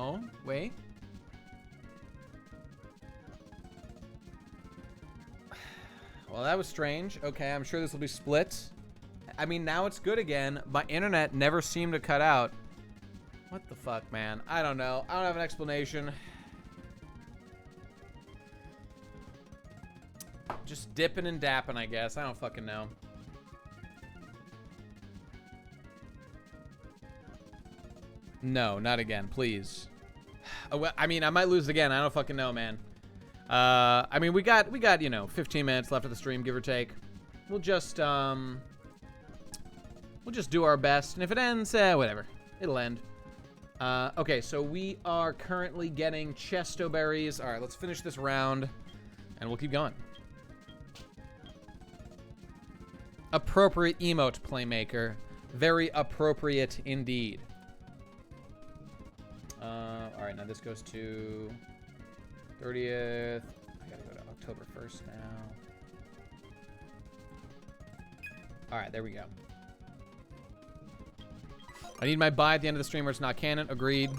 Oh, wait. Well, that was strange. Okay, I'm sure this will be split. I mean, now it's good again. My internet never seemed to cut out. What the fuck, man? I don't know. I don't have an explanation. Just dipping and dapping, I guess. I don't fucking know. No, not again, please. Well, I mean, I might lose again. I don't fucking know, man. I mean, we got, you know, 15 minutes left of the stream, give or take. We'll just do our best, and if it ends, whatever. It'll end. Okay, so we are currently getting chesto berries. All right, let's finish this round, and we'll keep going. Appropriate emote, Playmaker. Very appropriate indeed. All right, now this goes to 30th. I gotta go to October 1st now. All right, there we go. I need my buy at the end of the stream where it's not canon. Agreed.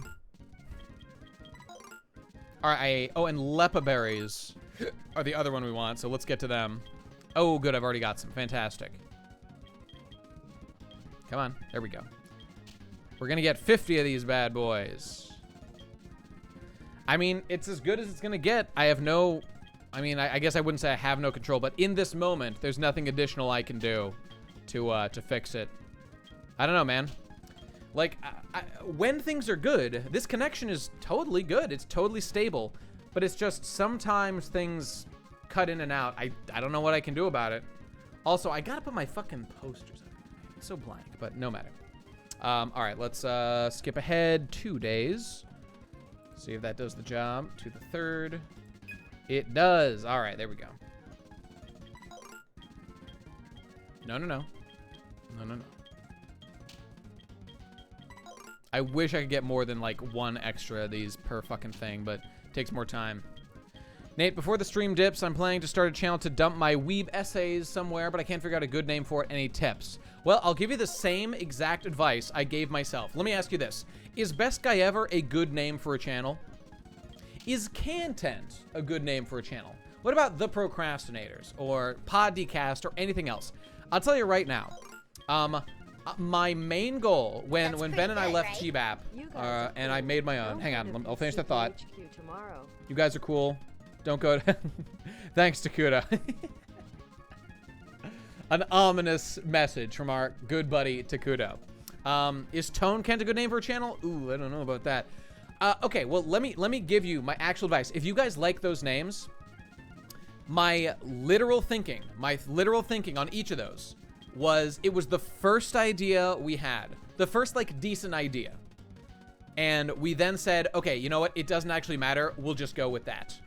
All right, oh, and lepa berries are the other one we want, so let's get to them. Oh, good, I've already got some. Fantastic. Come on, there we go. We're gonna get 50 of these bad boys. I mean, it's as good as it's gonna get. I have no, I mean, I guess I wouldn't say I have no control, but in this moment, there's nothing additional I can do to fix it. I don't know, man. Like, when things are good, this connection is totally good. It's totally stable, but it's just sometimes things cut in and out. I don't know what I can do about it. Also, I gotta put my fucking posters up. It's so blank, but no matter. All right, let's skip ahead 2 days. See if that does the job. To the 3rd. It does. All right, there we go. No. I wish I could get more than like 1 extra of these per fucking thing, but it takes more time. Nate, before the stream dips, I'm planning to start a channel to dump my weeb essays somewhere, but I can't figure out a good name for it. Any tips? Well, I'll give you the same exact advice I gave myself. Let me ask you this. Is Best Guy Ever a good name for a channel? Is Content a good name for a channel? What about The Procrastinators or Poddcast or anything else? I'll tell you right now. My main goal when Ben and I left TBAP and I made my own. Hang on, I'll finish the thought. You guys are cool. Don't go to... Thanks, Takuda. An ominous message from our good buddy, Takuda. Is Tone Kent a good name for a channel? Ooh, I don't know about that. Okay, well, let me give you my actual advice. If you guys like those names, my literal thinking on each of those was, it was the first idea we had. The first, like, decent idea. And we then said, okay, you know what? It doesn't actually matter. We'll just go with that.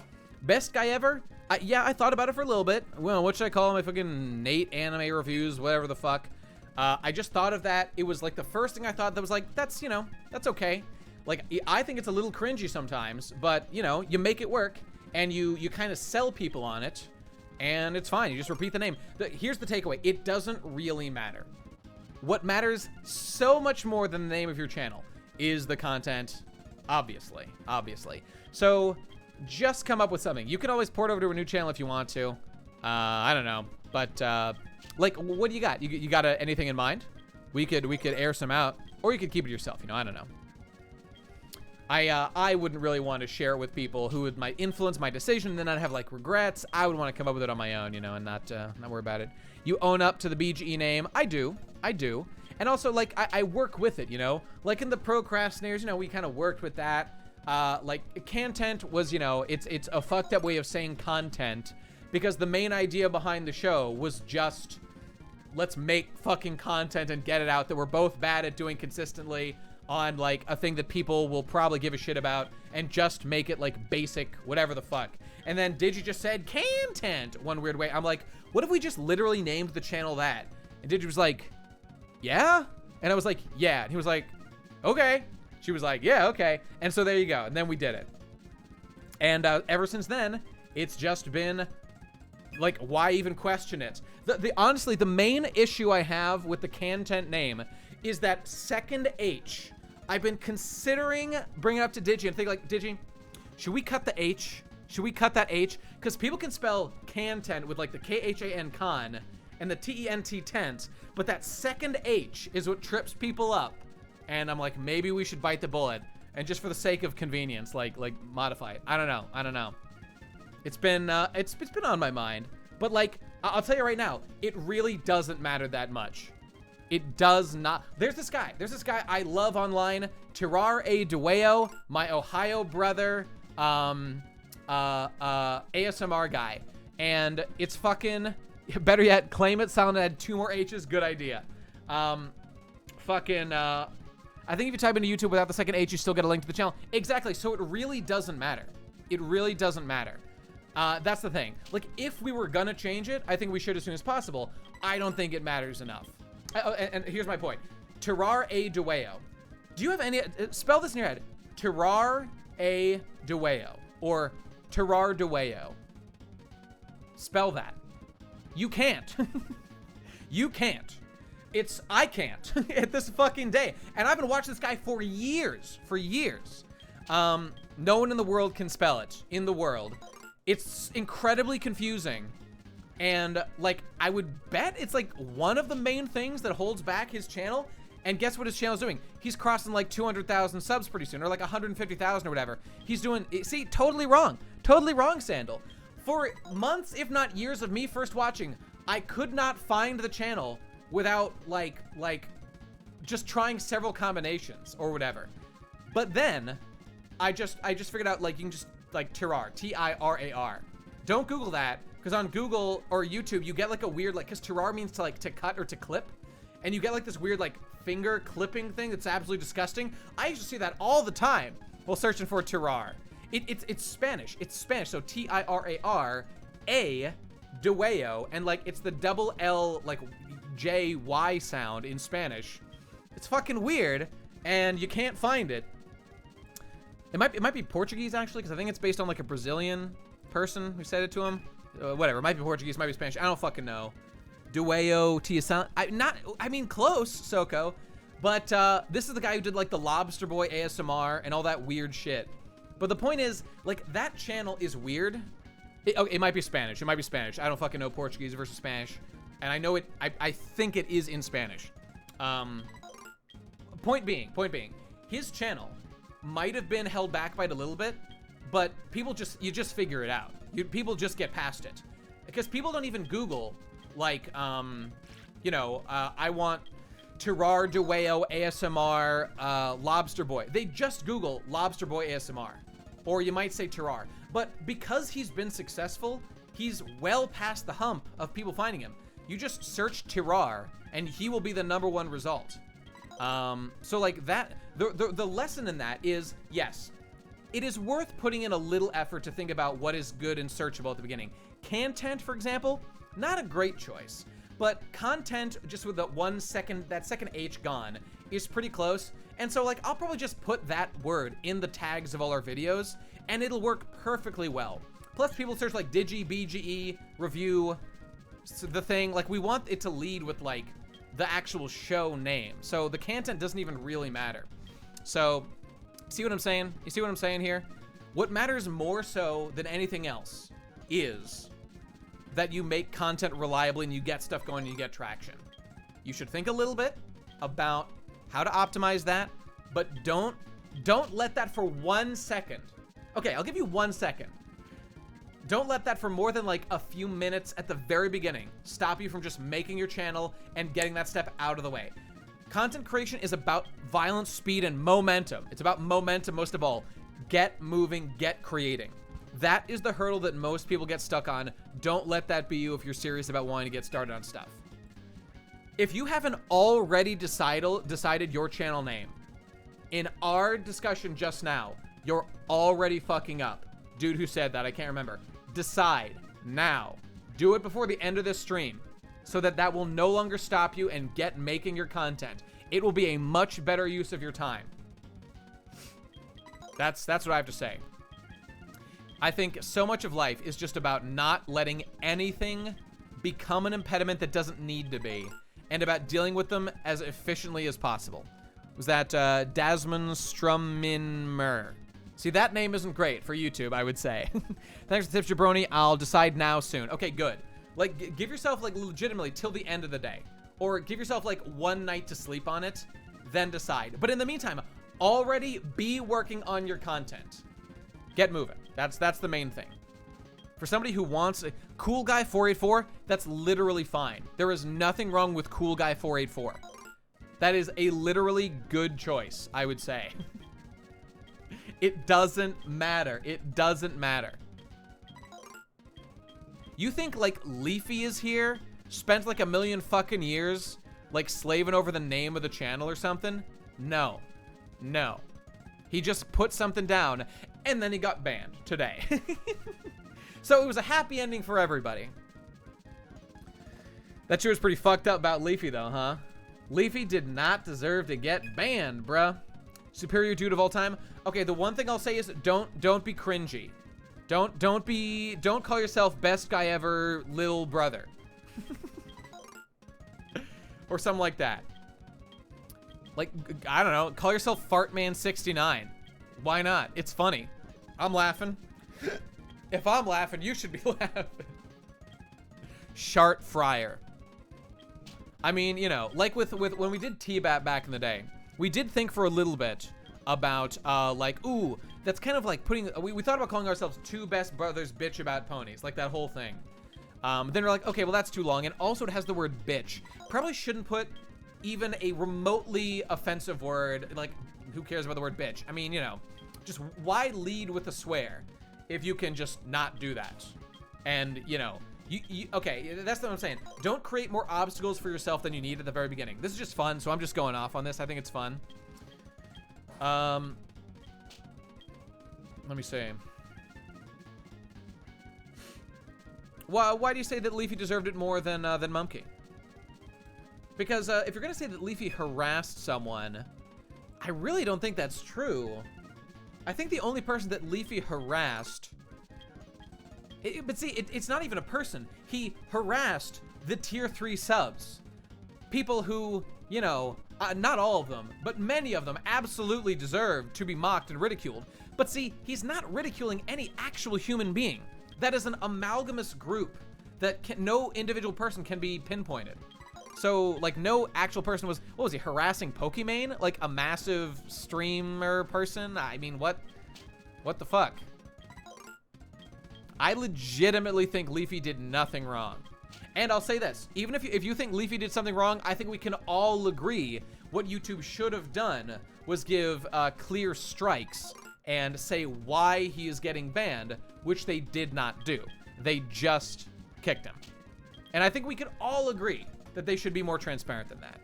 Best Guy Ever? Yeah, I thought about it for a little bit. Well, what should I call my fucking Nate anime reviews, whatever the fuck. I just thought of that. It was like the first thing I thought that was like, that's, you know, that's okay. Like, I think it's a little cringy sometimes, but, you know, you make it work and you kind of sell people on it and it's fine. You just repeat the name. Here's the takeaway. It doesn't really matter. What matters so much more than the name of your channel is the content, obviously. So just come up with something. You can always port over to a new channel if you want to. I don't know, but like, what do you got? You got anything in mind? We could air some out, or you could keep it yourself. You know, I don't know. I wouldn't really want to share it with people who might influence my decision and then I'd have like regrets. I would want to come up with it on my own, you know, and not worry about it. You own up to the BGE name. I do. And also, like, I work with it, you know, like in the Procrastinators, you know, we kind of worked with that. Like, content was, you know, it's a fucked up way of saying content, because the main idea behind the show was just, let's make fucking content and get it out that we're both bad at doing consistently on, like, a thing that people will probably give a shit about, and just make it, like, basic, whatever the fuck. And then Digi just said, content, one weird way. I'm like, what if we just literally named the channel that? And Digi was like, yeah? And I was like, yeah. And he was like, okay. She was like, yeah, okay. And so there you go. And then we did it. And ever since then, it's just been, like, why even question it? Honestly, the main issue I have with the content name is that second H I've been considering bringing it up to Digi and think like, Digi, should we cut the H? Should we cut that H? Because people can spell content with like the K-H-A-N con and the T-E-N-T tent, but that second H is what trips people up. And I'm like, maybe we should bite the bullet and just for the sake of convenience, like modify it. I don't know. It's been on my mind, but like, I'll tell you right now, it really doesn't matter that much. It does not. There's this guy I love online, Tirar A. Dueo, my Ohio brother, ASMR guy, and it's fucking, better yet, claim it sound had 2 more H's, good idea. I think if you type into YouTube without the second H, you still get a link to the channel. Exactly, so it really doesn't matter. It really doesn't matter. That's the thing. Like, if we were gonna change it, I think we should as soon as possible. I don't think it matters enough. And here's my point. Tirar A. Dueo. Do you have any, spell this in your head. Tirar A. Dueo. Or Tirar Dueo. Spell that. You can't. You can't. I can't at this fucking day. And I've been watching this guy for years. No one in the world can spell it. In the world. It's incredibly confusing. And like, I would bet it's like one of the main things that holds back his channel. And guess what his channel's doing? He's crossing like 200,000 subs pretty soon, or like 150,000 or whatever. He's doing, see, totally wrong, Sandal. For months, if not years of me first watching, I could not find the channel without like just trying several combinations or whatever. But then I just figured out like you can just like Tirar, T-I-R-A-R. Don't Google that, because on Google or YouTube you get like a weird like, because Tirar means to like to cut or to clip, and you get like this weird like finger clipping thing that's absolutely disgusting. I used to see that all the time while searching for Tirar. It's Spanish. It's Spanish. So T-I-R-A-R A Dueo, and like it's the double L like J-Y sound in Spanish. It's fucking weird, and you can't find it. It might be Portuguese actually, because I think it's based on like a Brazilian person who said it to him. Whatever, it might be Portuguese, might be Spanish. I don't fucking know. Dueo Tia. I mean close, Soko, but this is the guy who did like the Lobster Boy ASMR and all that weird shit. But the point is, like, that channel is weird. It might be Spanish. It might be Spanish. I don't fucking know Portuguese versus Spanish, and I know it. I think it is in Spanish. Point being, his channel might have been held back by it a little bit, but you just figure it out. People just get past it, because people don't even Google like you know, I want Tirar Dueo ASMR Lobster Boy. They just Google Lobster Boy ASMR, or you might say Tirar. But because he's been successful, he's well past the hump of people finding him. You just search Tirar, and he will be the #1 result. So like that, the lesson in that is, yes, it is worth putting in a little effort to think about what is good and searchable at the beginning. Content, for example, not a great choice, but content just with that second H gone is pretty close. And so like, I'll probably just put that word in the tags of all our videos, and it'll work perfectly well. Plus people search like Digi, BGE, review, the thing, like we want it to lead with like the actual show name. So the content doesn't even really matter. So see what I'm saying? You see what I'm saying here? What matters more so than anything else is that you make content reliably and you get stuff going and you get traction. You should think a little bit about how to optimize that, but don't let that for 1 second. Okay, I'll give you 1 second. Don't let that for more than like a few minutes at the very beginning stop you from just making your channel and getting that step out of the way. Content creation is about violence, speed, and momentum. It's about momentum most of all. Get moving, get creating. That is the hurdle that most people get stuck on. Don't let that be you if you're serious about wanting to get started on stuff. If you haven't already decided your channel name, in our discussion just now, you're already fucking up. Dude who said that, I can't remember. Decide now. Do it before the end of this stream so that will no longer stop you and get making your content. It will be a much better use of your time. That's what I have to say. I think so much of life is just about not letting anything become an impediment that doesn't need to be, and about dealing with them as efficiently as possible. Was that Dasmon Strumminmer? See, that name isn't great for YouTube, I would say. Thanks for the tips, Jabroni. I'll decide now soon. Okay, good. Like, give yourself, like, legitimately till the end of the day. Or give yourself, like, one night to sleep on it, then decide. But in the meantime, already be working on your content. Get moving. That's the main thing. For somebody who wants a Cool Guy 484, that's literally fine. There is nothing wrong with Cool Guy 484. That is a literally good choice, I would say. It doesn't matter. It doesn't matter. You think, like, Leafy is here? Spent, like, a million fucking years, like, slaving over the name of the channel or something? No. No. He just put something down, and then he got banned today. So it was a happy ending for everybody. That sure was pretty fucked up about Leafy, though, huh? Leafy did not deserve to get banned, bruh. Superior dude of all time. Okay, the one thing I'll say is don't be cringy. Don't call yourself best guy ever, little brother. Or something like that. Like, I don't know, call yourself Fartman69. Why not? It's funny. I'm laughing. If I'm laughing, you should be laughing. Shart Fryer. I mean, you know, like with when we did T-Bat back in the day, we did think for a little bit about, like, ooh, that's kind of like putting, we thought about calling ourselves Two Best Brothers Bitch About Ponies, like that whole thing. Then we're like, okay, well, that's too long. And also it has the word bitch. Probably shouldn't put even a remotely offensive word. Like, who cares about the word bitch? I mean, you know, just why lead with a swear if you can just not do that? And, you know, okay, that's what I'm saying. Don't create more obstacles for yourself than you need at the very beginning. This is just fun, so I'm just going off on this. I think it's fun. Let me see. Why do you say that Leafy deserved it more than Mumkey? Because if you're gonna say that Leafy harassed someone, I really don't think that's true. I think the only person that Leafy harassed, but see, it's not even a person. He harassed the tier 3 subs. People who, you know, not all of them, but many of them absolutely deserve to be mocked and ridiculed. But see, he's not ridiculing any actual human being. That is an amalgamous group that no individual person can be pinpointed. So, like, no actual person was, what was he, harassing Pokimane? Like, a massive streamer person? I mean, what the fuck? I legitimately think Leafy did nothing wrong. And I'll say this, even if you think Leafy did something wrong, I think we can all agree what YouTube should have done was give clear strikes and say why he is getting banned, which they did not do. They just kicked him. And I think we can all agree that they should be more transparent than that.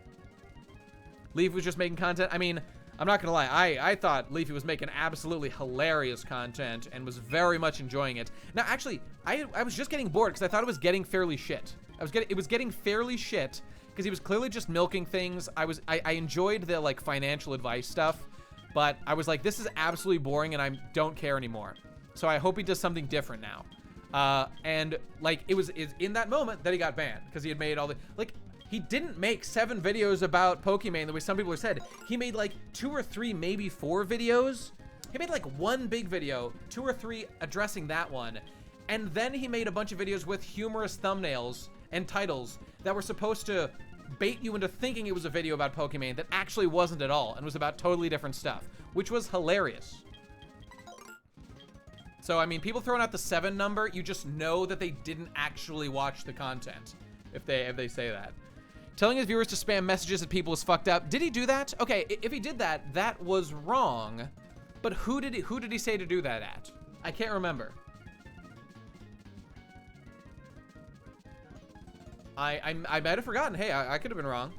Leafy was just making content. I mean, I'm not gonna lie, I thought Leafy was making absolutely hilarious content and was very much enjoying it. Now, actually, I was just getting bored because I thought it was getting fairly shit. It was getting fairly shit because he was clearly just milking things. I enjoyed the, like, financial advice stuff, but I was like, this is absolutely boring and I don't care anymore. So I hope he does something different now. And, like, it was in that moment that he got banned because he had made all the, like, he didn't make 7 videos about Pokimane the way some people have said. He made like 2 or 3, maybe 4 videos. He made like 1 big video, 2 or 3 addressing that one. And then he made a bunch of videos with humorous thumbnails and titles that were supposed to bait you into thinking it was a video about Pokimane that actually wasn't at all and was about totally different stuff, which was hilarious. So, I mean, people throwing out the 7 number, you just know that they didn't actually watch the content if they say that. Telling his viewers to spam messages at people is fucked up. Did he do that? Okay, if he did that, that was wrong. But who did he say to do that at? I can't remember. I might have forgotten. Hey, I could have been wrong.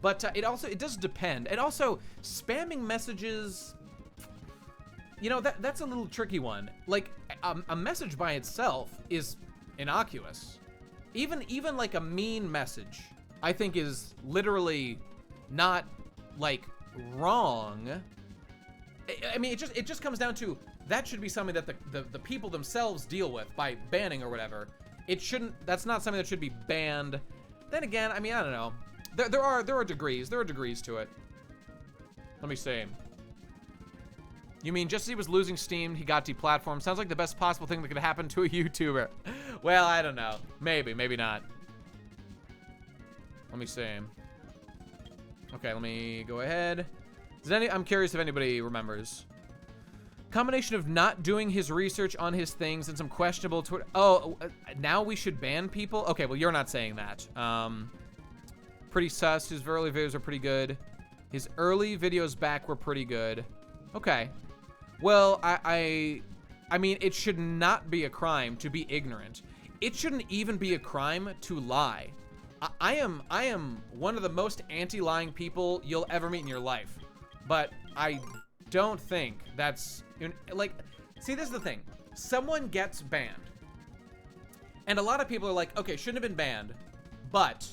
But it does depend. And also, spamming messages, you know, that's a little tricky one. Like, a message by itself is innocuous. Even like a mean message, I think, is literally not, like, wrong. I mean, it just comes down to that should be something that the people themselves deal with by banning or whatever. It shouldn't. That's not something that should be banned. Then again, I mean, I don't know. There are degrees. There are degrees to it. Let me see. You mean just as he was losing steam, he got deplatformed? Sounds like the best possible thing that could happen to a YouTuber. Well, I don't know. Maybe, maybe not. Let me see. Okay, let me go ahead. I'm curious if anybody remembers. Combination of not doing his research on his things and some questionable Twitter. Oh, now we should ban people? Okay, well, you're not saying that. Pretty sus. His early videos are pretty good. His early videos back were pretty good. Okay. Well, I mean, it should not be a crime to be ignorant. It shouldn't even be a crime to lie. I am one of the most anti-lying people you'll ever meet in your life. But I don't think that's, like, see, this is the thing. Someone gets banned. And a lot of people are like, okay, shouldn't have been banned, but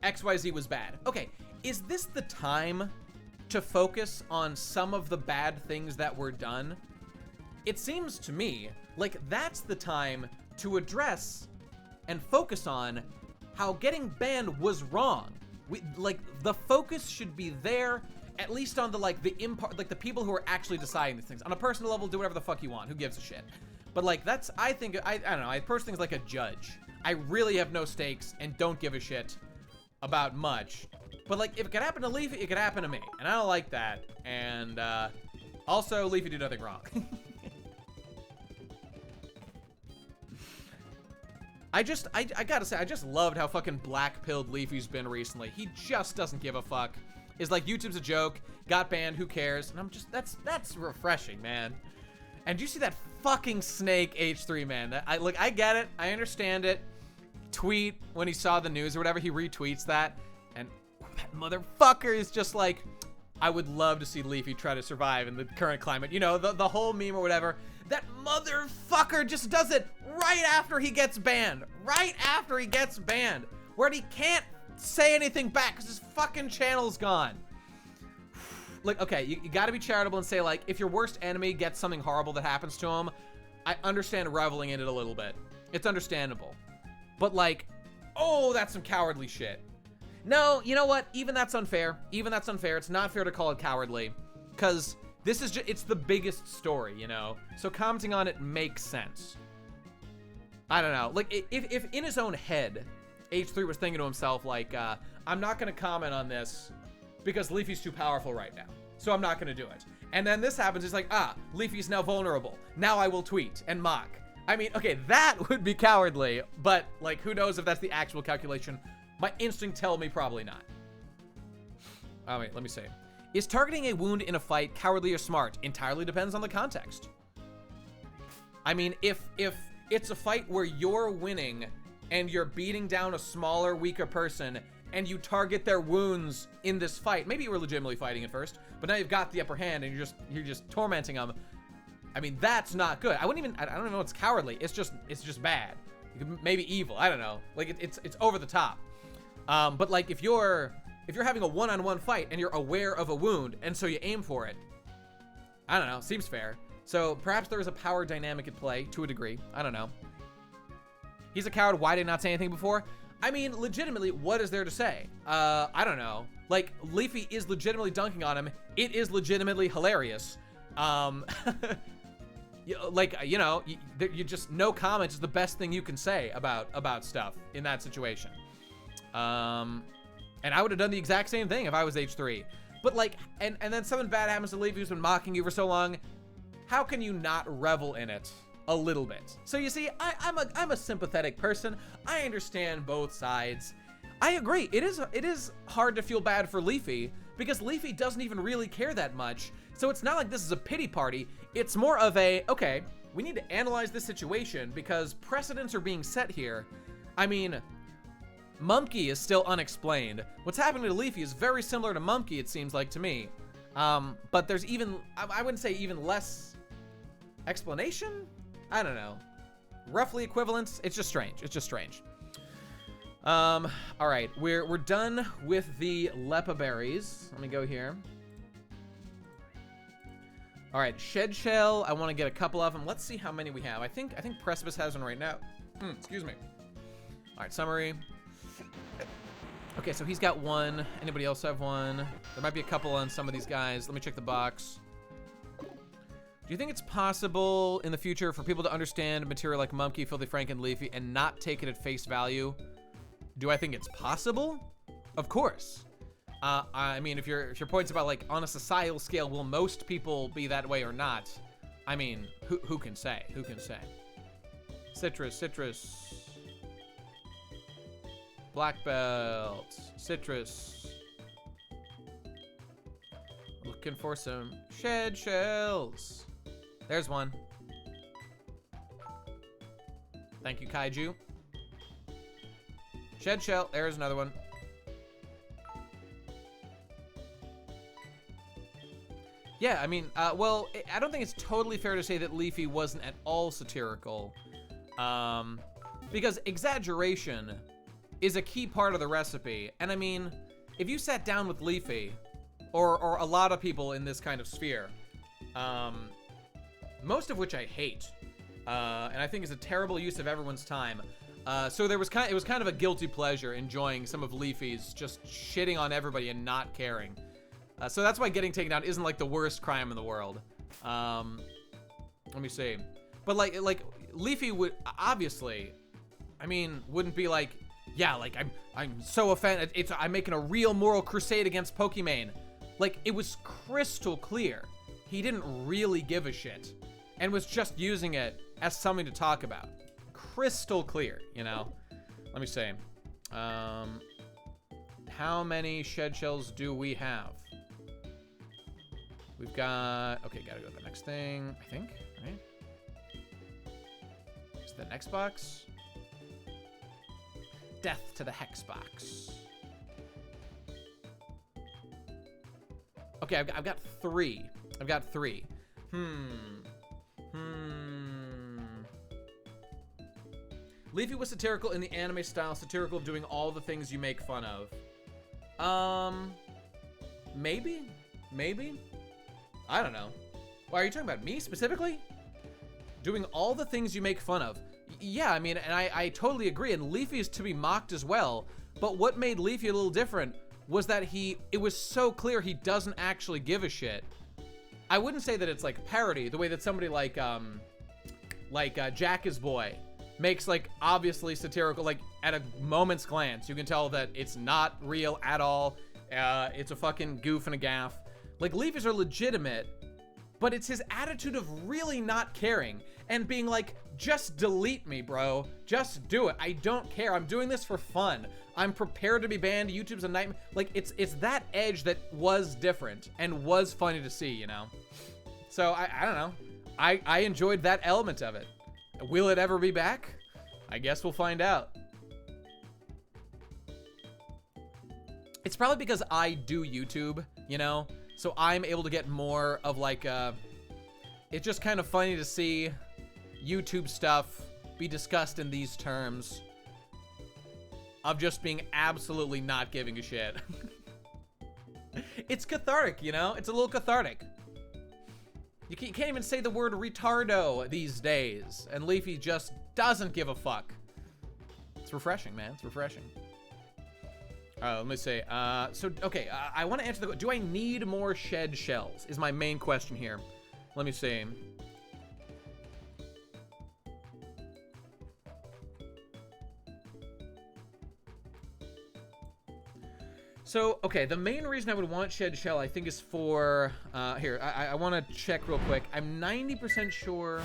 XYZ was bad. Okay, is this the time to focus on some of the bad things that were done? It seems to me like that's the time to address and focus on how getting banned was wrong. Like, the focus should be there, at least on the, like, the people who are actually deciding these things. On a personal level, do whatever the fuck you want. Who gives a shit? But, like, that's, I don't know, I approach things like a judge. I really have no stakes and don't give a shit about much. But, like, if it could happen to Leafy, it could happen to me. And I don't like that. And, also, Leafy did nothing wrong. I gotta say, I just loved how fucking black-pilled Leafy's been recently. He just doesn't give a fuck. Is like, YouTube's a joke, got banned, who cares? And I'm just, that's refreshing, man. And do you see that fucking snake H3, man? Look, I get it, I understand it. Tweet when he saw the news or whatever, he retweets that. And that motherfucker is just like, I would love to see Leafy try to survive in the current climate. You know, the whole meme or whatever. That motherfucker just does it right after he gets banned. Right after he gets banned. Where he can't say anything back because his fucking channel's gone. Like, okay, you gotta be charitable and say, like, if your worst enemy gets something horrible that happens to him, I understand reveling in it a little bit. It's understandable. But, like, oh, that's some cowardly shit. No, you know what? Even that's unfair. Even that's unfair. It's not fair to call it cowardly. Because this is just, it's the biggest story, you know? So commenting on it makes sense. I don't know. Like, if in his own head, H3 was thinking to himself, like, I'm not going to comment on this because Leafy's too powerful right now. So I'm not going to do it. And then this happens. He's like, Leafy's now vulnerable. Now I will tweet and mock. I mean, okay, that would be cowardly. But, like, who knows if that's the actual calculation. My instinct tells me probably not. Oh, wait, let me see. Is targeting a wound in a fight cowardly or smart? Entirely depends on the context. I mean, if it's a fight where you're winning and you're beating down a smaller, weaker person and you target their wounds in this fight, maybe you were legitimately fighting at first, but now you've got the upper hand and you're just tormenting them. I mean, that's not good. I don't even know it's cowardly. It's just bad. Maybe evil. I don't know. Like, it's over the top. But like, if you're having a one-on-one fight and you're aware of a wound and so you aim for it, I don't know, seems fair. So perhaps there is a power dynamic at play to a degree. I don't know. He's a coward. Why did he not say anything before? I mean, legitimately, what is there to say? I don't know. Like, Leafy is legitimately dunking on him. It is legitimately hilarious. Like, you know, you just, no comment is the best thing you can say about stuff in that situation. And I would have done the exact same thing if I was H3. But like, and then something bad happens to Leafy who's been mocking you for so long. How can you not revel in it a little bit? So you see, I'm a sympathetic person. I understand both sides. I agree. It is hard to feel bad for Leafy because Leafy doesn't even really care that much. So it's not like this is a pity party. It's more of a, okay, we need to analyze this situation because precedents are being set here. I mean, Mumkey is still unexplained. What's happening to Leafy is very similar to Mumkey, it seems like to me. But there's even, I wouldn't say even less explanation? I don't know. Roughly equivalent. It's just strange. It's just strange. All right, we're done with the Lepa berries. Let me go here. All right, Shed Shell. I want to get a couple of them. Let's see how many we have. I think Precipice has one right now. Excuse me. All right, summary. Okay, so he's got one. Anybody else have one? There might be a couple on some of these guys. Let me check the box. Do you think it's possible in the future for people to understand material like Mumkey, Filthy Frank, and Leafy and not take it at face value? Do I think it's possible? Of course. I mean, if your point's about like on a societal scale, will most people be that way or not? I mean, who can say? Who can say? Citrus. Black belt, citrus. Looking for some shed shells. There's one. Thank you, Kaiju. Shed shell, there's another one. Yeah, I mean, well, I don't think it's totally fair to say that Leafy wasn't at all satirical. Because exaggeration is a key part of the recipe. And I mean, if you sat down with Leafy, or a lot of people in this kind of sphere, most of which I hate, and I think is a terrible use of everyone's time. So it was kind of a guilty pleasure enjoying some of Leafy's just shitting on everybody and not caring. So that's why getting taken down isn't like the worst crime in the world. Let me see. But like Leafy would obviously, I mean, wouldn't be like, yeah, like I'm so offended. I'm making a real moral crusade against Pokimane. Like, it was crystal clear he didn't really give a shit and was just using it as something to talk about. Crystal clear, you know? Let me see. How many shed shells do we have? We've got, okay, gotta go to the next thing, I think, right? Is the next box? Death to the hex box. Okay, I've got three. I've got three. Leafy was satirical in the anime style, satirical of doing all the things you make fun of. Maybe? I don't know. Why are you talking about me specifically? Doing all the things you make fun of. Yeah, I mean, and I totally agree, and Leafy is to be mocked as well, but what made Leafy a little different was that it was so clear he doesn't actually give a shit. I wouldn't say that it's like parody, the way that somebody like Jack is Boy makes like obviously satirical, like at a moment's glance, you can tell that it's not real at all. It's a fucking goof and a gaff. Like Leafy's are legitimate, but it's his attitude of really not caring and being like, just delete me, bro. Just do it. I don't care. I'm doing this for fun. I'm prepared to be banned. YouTube's a nightmare. Like, it's that edge that was different and was funny to see, you know? So, I don't know. I enjoyed that element of it. Will it ever be back? I guess we'll find out. It's probably because I do YouTube, you know? So I'm able to get more of like, it's just kind of funny to see YouTube stuff be discussed in these terms of just being absolutely not giving a shit. It's cathartic, you know? It's a little cathartic. You can't even say the word retardo these days, and Leafy just doesn't give a fuck. It's refreshing, man. It's refreshing. Let me see. Okay, I want to answer the... Do I need more shed shells? Is my main question here. Let me see. So, okay, the main reason I would want shed shell, I think, is for... here, I want to check real quick. I'm 90% sure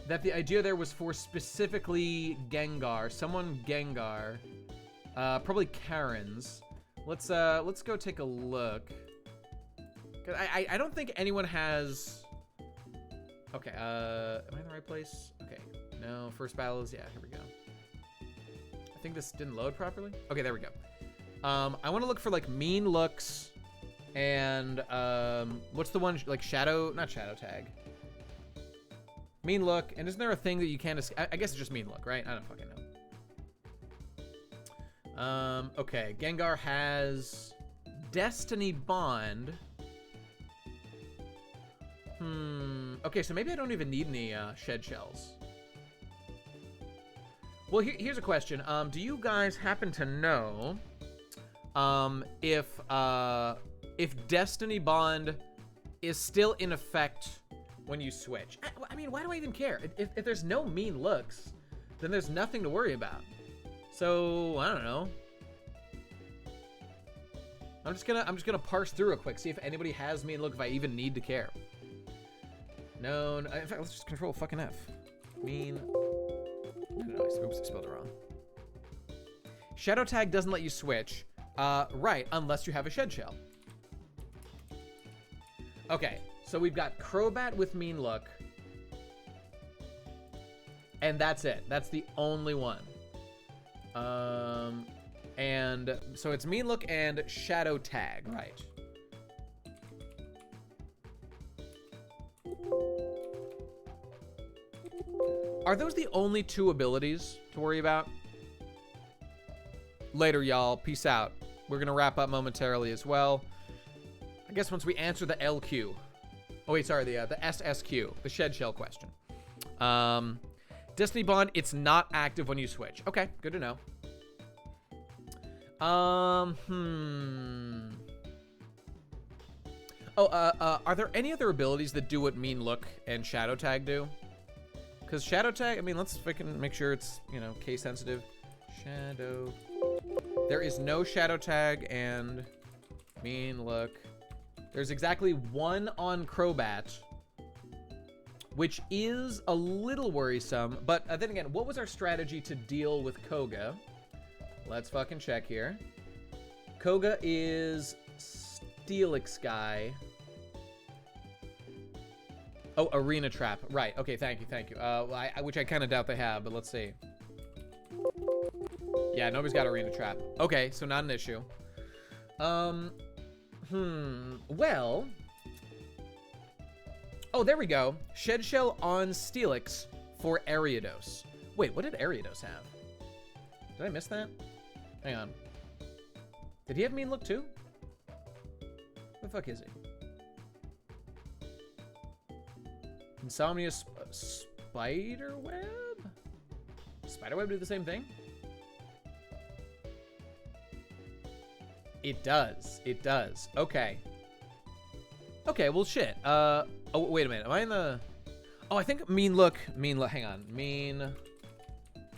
that the idea there was for specifically Gengar. Someone Gengar. Probably Karen's. Let's go take a look. I don't think anyone has... Okay, am I in the right place? Okay, no, first battle is, yeah, here we go. I think this didn't load properly. Okay, there we go. I want to look for like mean looks and what's the one, like not shadow tag. Mean look, and isn't there a thing that you can't, I guess it's just mean look, right? I don't fucking know. Okay, Gengar has Destiny Bond. Okay, so maybe I don't even need any shed shells. Well, here's a question. Do you guys happen to know if Destiny Bond is still in effect when you switch? I mean, why do I even care? If there's no mean looks, then there's nothing to worry about. So I don't know. I'm just gonna parse through real quick, see if anybody has mean look, if I even need to care. No, in fact, let's just control fucking F. Mean. No, oops, I spelled it wrong. Shadow tag doesn't let you switch. Right, unless you have a shed shell. Okay, so we've got Crobat with mean look. And that's it. That's the only one. And so it's mean look and shadow tag, right? Are those the only two abilities to worry about? Later, y'all. Peace out. We're gonna wrap up momentarily as well. I guess once we answer the LQ. Oh wait, sorry, the SSQ, the shed shell question. Destiny Bond, it's not active when you switch. Okay, good to know. Oh, are there any other abilities that do what mean look and shadow tag do? Because shadow tag, I mean, let's freaking make sure it's, you know, case sensitive. Shadow. There is no shadow tag and mean look. There's exactly one on Crobat, which is a little worrisome. But then again, what was our strategy to deal with Koga? Let's fucking check here. Koga is Steelix guy. Oh, Arena Trap. Right. Okay, thank you, thank you. Which I kind of doubt they have, but let's see. Yeah, nobody's got Arena Trap. Okay, so not an issue. Well. Oh, there we go. Shed Shell on Steelix for Ariados. Wait, what did Ariados have? Did I miss that? Hang on. Did he have mean look too? What the fuck is he? Insomnia Spiderweb? Spiderweb do the same thing? It does. It does. Okay. Okay, well shit. Oh, wait a minute. Am I in the... Oh, I think mean look. Hang on.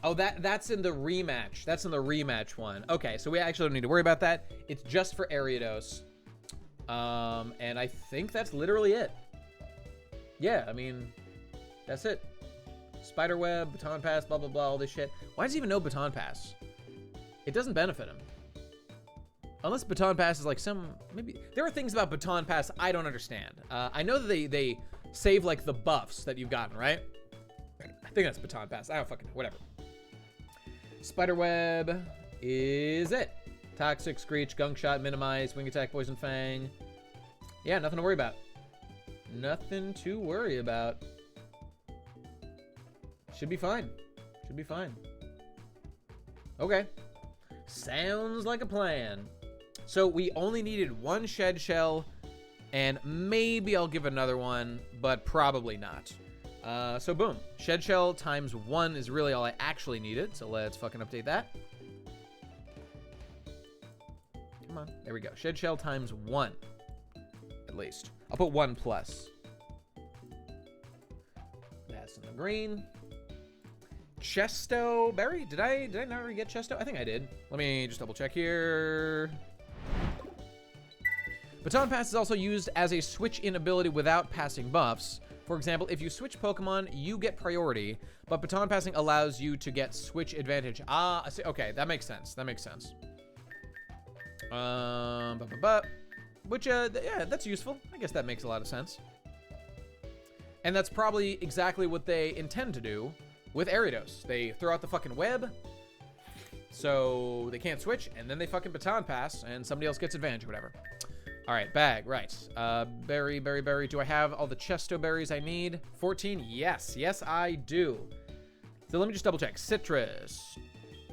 Oh, that's in the rematch. That's in the rematch one. Okay, so we actually don't need to worry about that. It's just for Ariados. And I think that's literally it. Yeah, I mean, that's it. Spiderweb, Baton Pass, blah, blah, blah, all this shit. Why does he even know Baton Pass? It doesn't benefit him. Unless Baton Pass is like some, maybe, there are things about Baton Pass I don't understand. I know that they save like the buffs that you've gotten, right? I think that's Baton Pass. I don't fucking know, whatever. Spiderweb is it. Toxic, Screech, Gunk Shot, Minimize, Wing Attack, Poison Fang. Yeah, nothing to worry about. Nothing to worry about. Should be fine. Should be fine. Okay. Sounds like a plan. So we only needed one shed shell, and maybe I'll give another one, but probably not. So boom. Shed shell times 1 is really all I actually needed, so let's fucking update that. Come on. There we go. Shed shell times 1. At least. I'll put 1 plus. That's in the green. Chesto berry? Did I never get Chesto? I think I did. Let me just double check here. Baton Pass is also used as a switch-in ability without passing buffs. For example, if you switch Pokemon, you get priority, but Baton Passing allows you to get switch advantage. Ah, I see. Okay, that makes sense. That makes sense. Which, yeah, that's useful. I guess that makes a lot of sense. And that's probably exactly what they intend to do with Ariados. They throw out the fucking web, so they can't switch, and then they fucking Baton Pass, and somebody else gets advantage or whatever. All right, bag, right. Berry. Do I have all the Chesto berries I need? 14, yes, I do. So let me just double check. Citrus,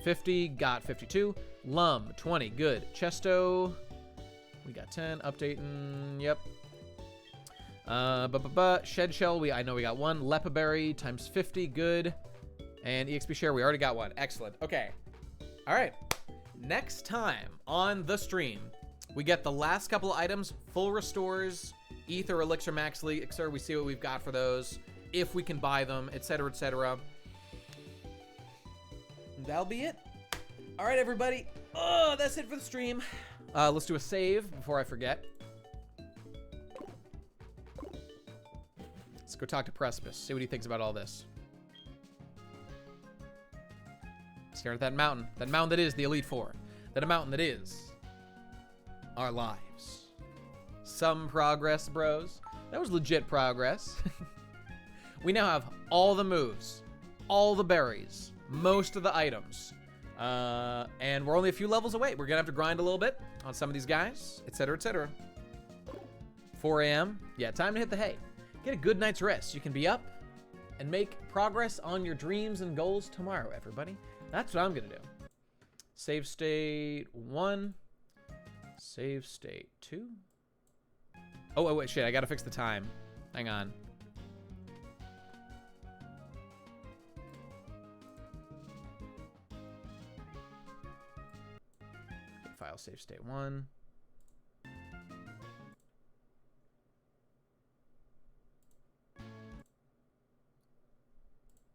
50, got 52. Lum, 20, good. Chesto, we got 10, updating, yep. Shed shell, I know we got 1. Lepaberry times 50, good. And EXP share, we already got one. Excellent. Okay. All right. Next time on the stream, we get the last couple of items, full restores, Ether, Elixir, Max Elixir. We see what we've got for those, if we can buy them, etc., etc. That'll be it. All right, everybody. Oh, that's it for the stream. Let's do a save before I forget. Let's go talk to Precipice, see what he thinks about all this. Stare at that mountain that is the Elite Four, that mountain that is our lives. Some progress, bros. That was legit progress. We now have all the moves, all the berries, most of the items, and we're only a few levels away. We're gonna have to grind a little bit on some of these guys, etc., etc. 4 a.m. Yeah, time to hit the hay. Get a good night's rest. You can be up and make progress on your dreams and goals tomorrow, everybody. That's what I'm gonna do. Save state 1. Save state 2. Oh, wait, shit, I gotta fix the time. Hang on. File save state 1.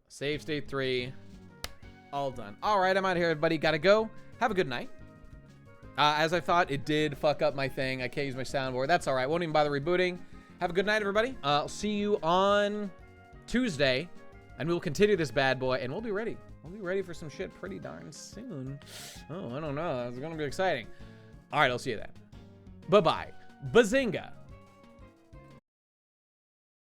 Save state 3. All done. All right, I'm out of here, everybody. Gotta go. Have a good night. As I thought, it did fuck up my thing. I can't use my soundboard. That's all right. Won't even bother rebooting. Have a good night, everybody. I'll see you on Tuesday, and we'll continue this bad boy, and we'll be ready. We'll be ready for some shit pretty darn soon. Oh, I don't know. It's gonna be exciting. All right, I'll see you then. Bye-bye. Bazinga.